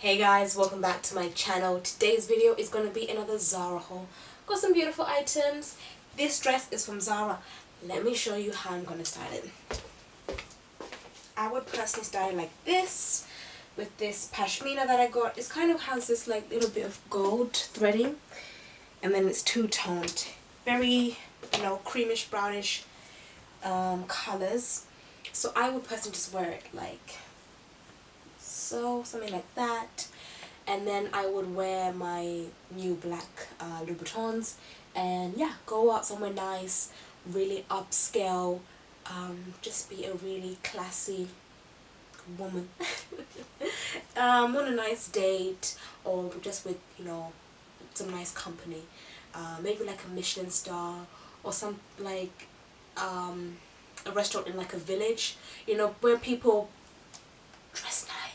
Hey guys, welcome back to my channel. Today's video is going to be another Zara haul. Got some beautiful items. This dress is from Zara. Let me show you how I'm going to style it. I would personally style it like this, with this pashmina that I got. It kind of has this like little bit of gold threading, and then it's two-toned, very, creamish brownish colors. So I would personally just wear it like so, something like that, and then I would wear my new black Louboutins and yeah, go out somewhere nice, really upscale, just be a really classy woman on a nice date, or just with some nice company, maybe like a Michelin star, or some like a restaurant in like a village, where people dress nice.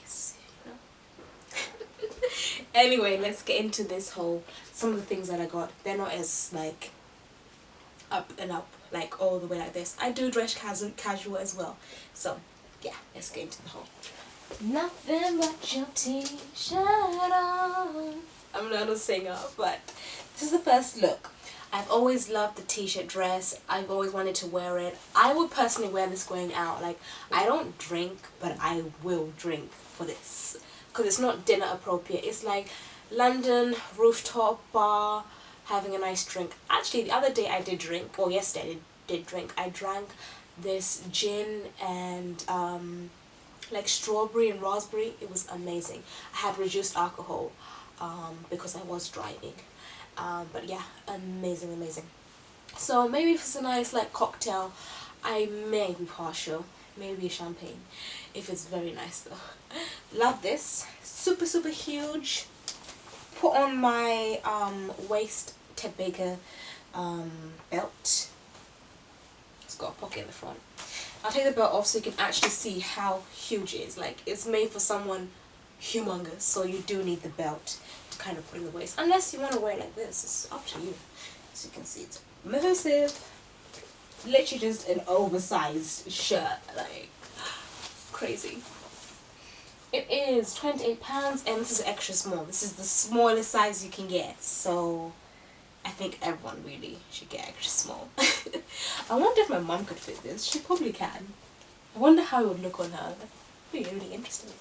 Anyway, let's get into this whole, some of the things that I got. They're not as like up and up, like all the way like this. I do dress casual as well. So yeah, let's get into the whole. Nothing but your t-shirt on. I'm not a singer, but this is the first look. I've always loved the t-shirt dress. I've always wanted to wear it. I would personally wear this going out. Like, I don't drink, but I will drink for this, because it's not dinner appropriate. It's like London rooftop bar, having a nice drink. Actually, the other day I did drink, or yesterday I did drink. I drank this gin and like strawberry and raspberry. It was amazing. I had reduced alcohol because I was driving. But yeah, amazing. So maybe if it's a nice like cocktail, I may be partial. Maybe champagne, if it's very nice though. Love this. Super huge. Put on my waist Ted Baker belt. It's got a pocket in the front. I'll take the belt off so you can actually see how huge it is. Like, it's made for someone humongous, so you do need the belt to kind of put in the waist. Unless you want to wear it like this, it's up to you. As you can see, it's massive. Literally just an oversized shirt, like crazy. It is £28 and this is extra small. This is the smallest size you can get, so I think everyone really should get extra small. I wonder if my mum could fit this. She probably can. I wonder how it would look on her. That would be really interesting.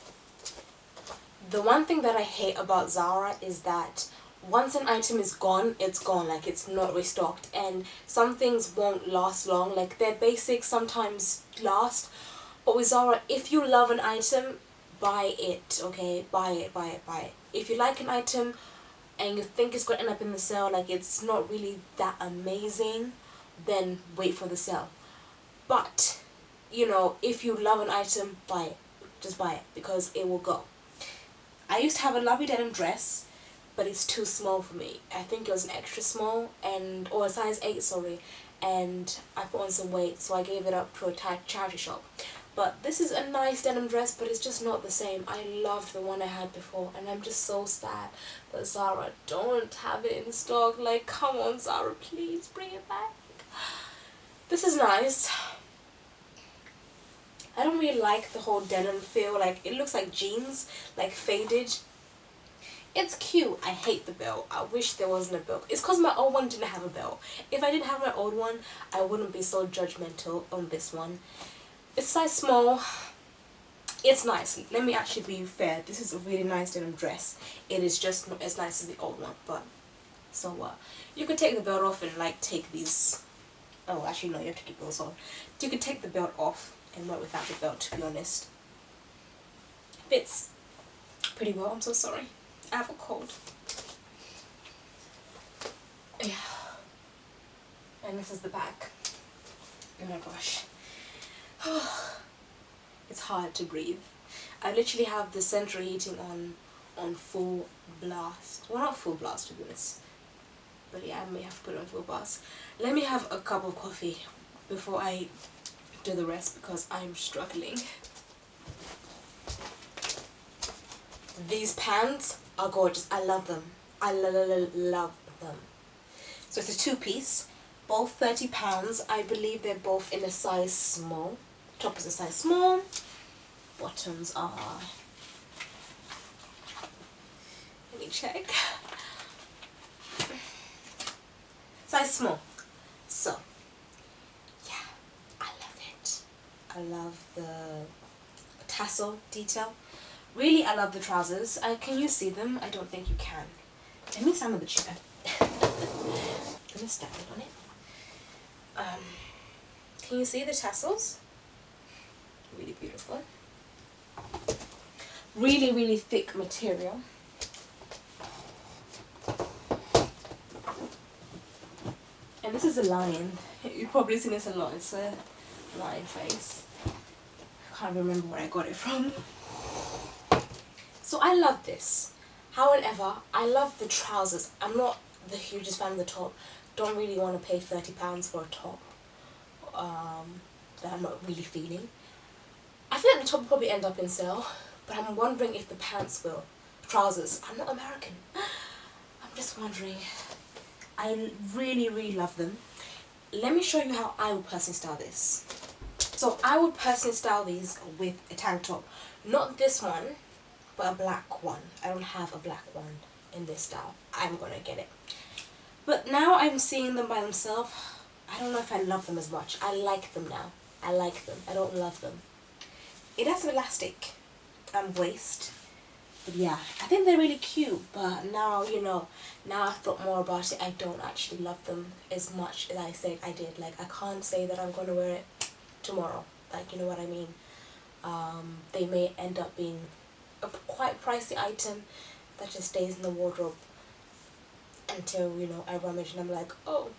The one thing that I hate about Zara is that once an item is gone, it's gone. Like, it's not restocked, and some things won't last long. Like, their basics sometimes last, but with Zara, if you love an item, buy it, okay? Buy it. If you like an item and you think it's going to end up in the sale, like it's not really that amazing, then wait for the sale. But if you love an item, buy it. Just buy it, because it will go. I used to have a lovely denim dress, but it's too small for me. I think it was an extra small, or a size 8, sorry, and I put on some weight, so I gave it up to a charity shop. But this is a nice denim dress, but it's just not the same. I loved the one I had before, and I'm just so sad that Zara don't have it in stock. Like, come on Zara, please bring it back. This is nice. I don't really like the whole denim feel. Like, it looks like jeans, like faded. It's cute. I hate the belt. I wish there wasn't a belt. It's because my old one didn't have a belt. If I didn't have my old one, I wouldn't be so judgmental on this one. It's size small. It's nice. Let me actually be fair. This is a really nice denim dress. It is just not as nice as the old one, but so what? You could take the belt off and like take these. Oh, actually no, you have to keep those on. You could take the belt off and wear without the belt, to be honest. Fits pretty well. I'm so sorry. I have a cold. Yeah. And this is the back. Oh my gosh. It's hard to breathe. I literally have the central heating on full blast. Well, not full blast, to be honest. But yeah, I may have to put it on full blast. Let me have a cup of coffee before I do the rest, because I'm struggling. These pants are gorgeous. I love them. I love them. So it's a two-piece, both £30. I believe they're both in a size small. Top is a size small. Bottoms are check. Size small. So yeah, I love it. I love the tassel detail. Really, I love the trousers. Can you see them? I don't think you can. Let me stand on the chair. Let me stand on it. Can you see the tassels? Really beautiful. Really, really thick material. And this is a lion. You've probably seen this a lot. It's a lion face. I can't remember where I got it from. So I love this. However, I love the trousers. I'm not the hugest fan of the top. Don't really want to pay £30 for a top that I'm not really feeling. I feel like the top will probably end up in sale, but I'm wondering if the pants will. Trousers. I'm not American. I'm just wondering. I really, really love them. Let me show you how I would personally style this. So I would personally style these with a tank top. Not this one, but a black one. I don't have a black one in this style. I'm gonna get it. But now I'm seeing them by themselves. I don't know if I love them as much. I like them now. I like them. I don't love them. It has elastic waist. But yeah, I think they're really cute. But now, you know, now I've thought more about it, I don't actually love them as much as I said I did. Like, I can't say that I'm going to wear it tomorrow. Like, you know what I mean? They may end up being a quite pricey item that just stays in the wardrobe until, you know, I rummage and I'm like, oh,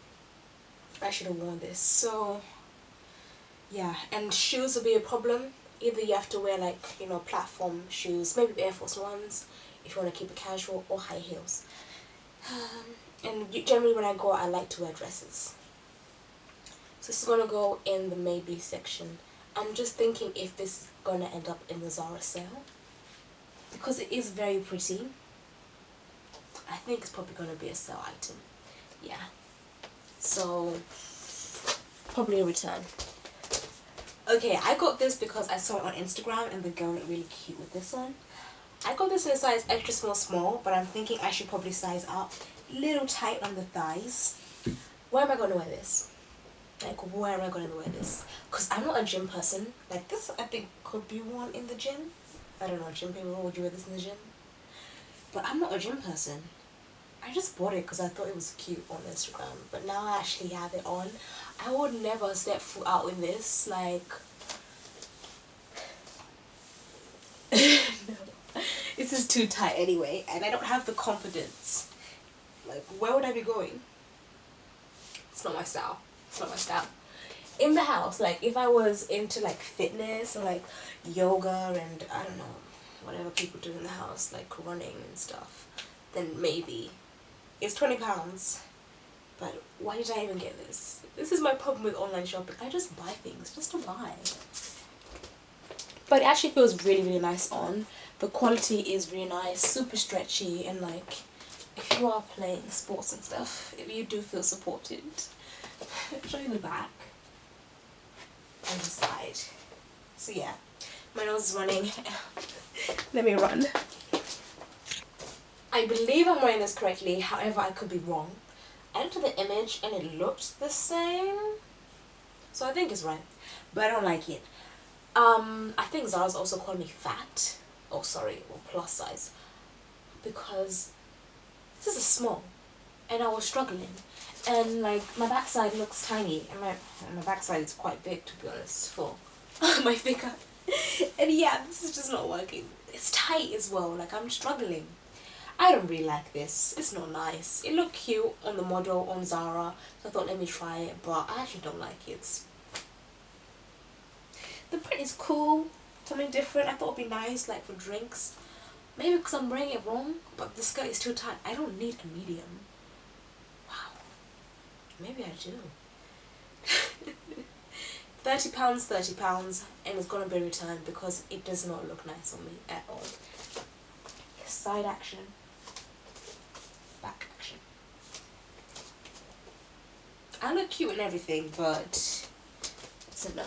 I should have worn this. So yeah, and shoes will be a problem. Either you have to wear, like, you know, platform shoes, maybe Air Force Ones if you want to keep it casual, or high heels. And generally when I go, I like to wear dresses. So this is going to go in the maybe section. I'm just thinking if this is going to end up in the Zara sale, because it is very pretty. I think it's probably going to be a sale item. Yeah. So probably a return. Okay, I got this because I saw it on Instagram and the girl looked really cute with this one. I got this in a size extra small, but I'm thinking I should probably size up. Little tight on the thighs. Where am I going to wear this? Like, where am I going to wear this? Because I'm not a gym person. Like, this I think could be worn in the gym. I don't know, gym people, would you wear this in the gym? But I'm not a gym person. I just bought it because I thought it was cute on Instagram, but now I actually have it on. I would never step foot out in this, like... No. This is too tight anyway, and I don't have the confidence. Like, where would I be going? It's not my style. It's not my style. In the house, like, if I was into, like, fitness or, like, yoga and, I don't know, whatever people do in the house, like running and stuff, then maybe. It's £20, but why did I even get this? This is my problem with online shopping. I just buy things just to buy. But it actually feels really, really nice on. The quality is really nice, super stretchy, and like, if you are playing sports and stuff, if you do feel supported. Show you the back and the side. So yeah, my nose is running. Let me run. I believe I'm wearing this correctly, however I could be wrong. I looked at the image and it looked the same, so I think it's right, but I don't like it. I think Zara's also called me fat, or plus size, because this is a small, and I was struggling, and like my backside looks tiny, and my backside is quite big, to be honest, for my figure, and yeah, this is just not working. It's tight as well, like I'm struggling. I don't really like this. It's not nice. It looked cute on the model on Zara, so I thought let me try it, but I actually don't like it. The print is cool, something different. I thought it'd be nice, like for drinks. Maybe because I'm wearing it wrong, but the skirt is too tight. I don't need a medium. Wow. Maybe I do. £30, £30, and it's gonna be returned because it does not look nice on me at all. Side action. Back action. I look cute and everything, but it's a no.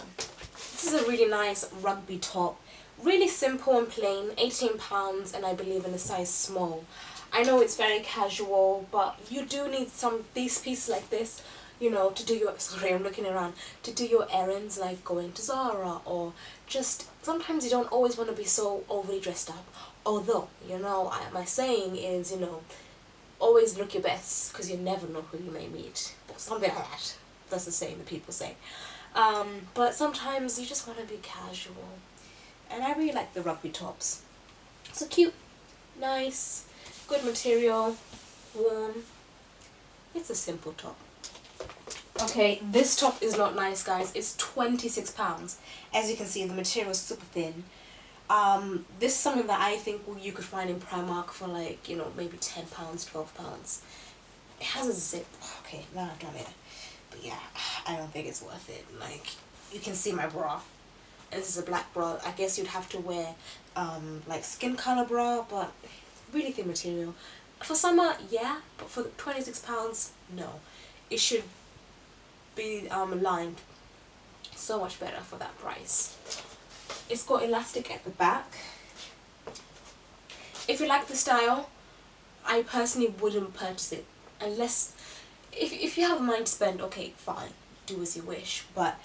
This is a really nice rugby top Really simple and plain, £18, and I believe in a size small. I know it's very casual, but you do need these pieces like this, you know, to do your, sorry, I'm looking around, to do your errands, like going to Zara, or just, sometimes you don't always want to be so overly dressed up. Although, you know, my saying is, you know, always look your best, because you never know who you may meet, or something like that. That's the saying that people say. But sometimes you just want to be casual. And I really like the rugby tops. So cute, nice, good material, warm. It's a simple top. Okay, this top is not nice, guys. It's £26. As you can see, the material is super thin. This is something that I think you could find in Primark for like, you know, maybe £10, £12. It has a zip. Okay, now I've done it. But yeah, I don't think it's worth it. Like, you can see my bra. This is a black bra. I guess you'd have to wear like skin color bra, but really thin material. For summer, yeah, but for £26, no. It should be lined so much better for that price. It's got elastic at the back. If you like the style, I personally wouldn't purchase it unless if you have a mind to spend. Okay, fine, do as you wish, but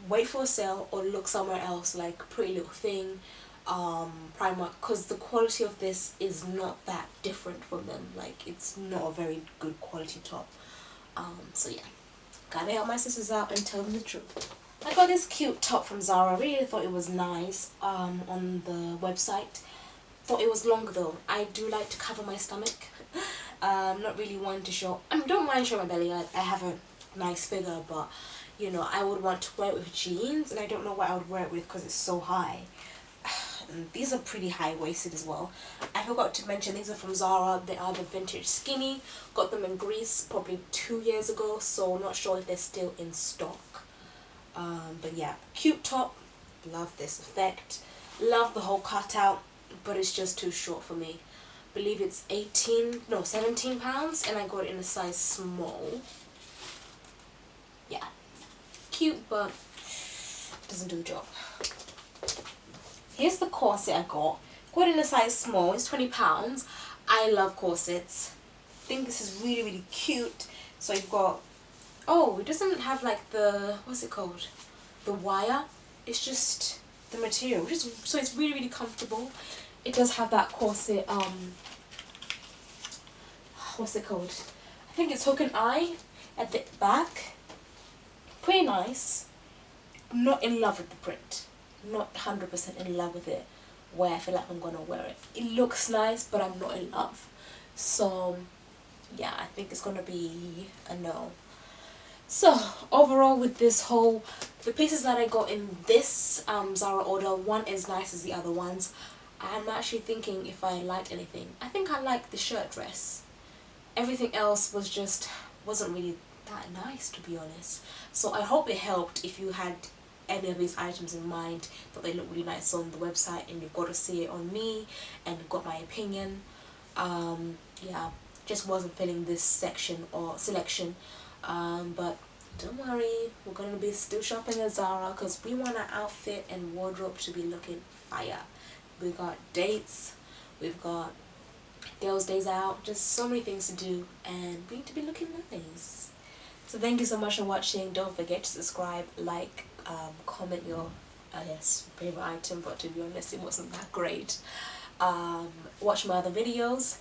wait for a sale or look somewhere else like Pretty Little Thing, Primark, because the quality of this is not that different from them. Like, it's not a very good quality top. So yeah, gotta help my sisters out and tell them the truth. I got this cute top from Zara. I really thought it was nice on the website. Thought it was long though. I do like to cover my stomach. Not really one to show. I mean, don't mind showing my belly. I have a nice figure, but you know, I would want to wear it with jeans, and I don't know what I would wear it with because it's so high. And these are pretty high-waisted as well. I forgot to mention these are from Zara. They are the vintage skinny. Got them in Greece probably 2 years ago, so not sure if they're still in stock. But yeah, cute top. Love this effect. Love the whole cutout, but it's just too short for me. Believe it's £17, and I got it in a size small. Yeah, cute, but doesn't do the job. Here's the corset I got. Got it in a size small. It's £20. I love corsets. I think this is really, really cute. So you've got, oh, it doesn't have like the, what's it called? The wire. It's just the material. So it's really, really comfortable. It does have that corset, what's it called? I think it's hook and eye at the back. Pretty nice. Not in love with the print. Not 100% in love with it, where I feel like I'm gonna wear it. It looks nice, but I'm not in love. So yeah, I think it's gonna be a no. So overall, with this whole, the pieces that I got in this Zara order, one is nice as the other ones. I'm actually thinking if I liked anything. I think I liked the shirt dress. Everything else was just wasn't really that nice, to be honest. So I hope it helped if you had any of these items in mind, that they look really nice on the website and you've got to see it on me and you've got my opinion. Yeah, just wasn't feeling this section or selection, but don't worry, we're going to be still shopping at Zara because we want our outfit and wardrobe to be looking fire. We've got dates, we've got girls' days out, just so many things to do, and we need to be looking nice. So thank you so much for watching. Don't forget to subscribe, like, comment your favorite item, but to be honest, it wasn't that great. Watch my other videos,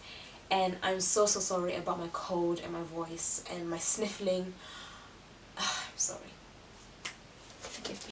and I'm so sorry about my cold and my voice and my sniffling. I'm sorry.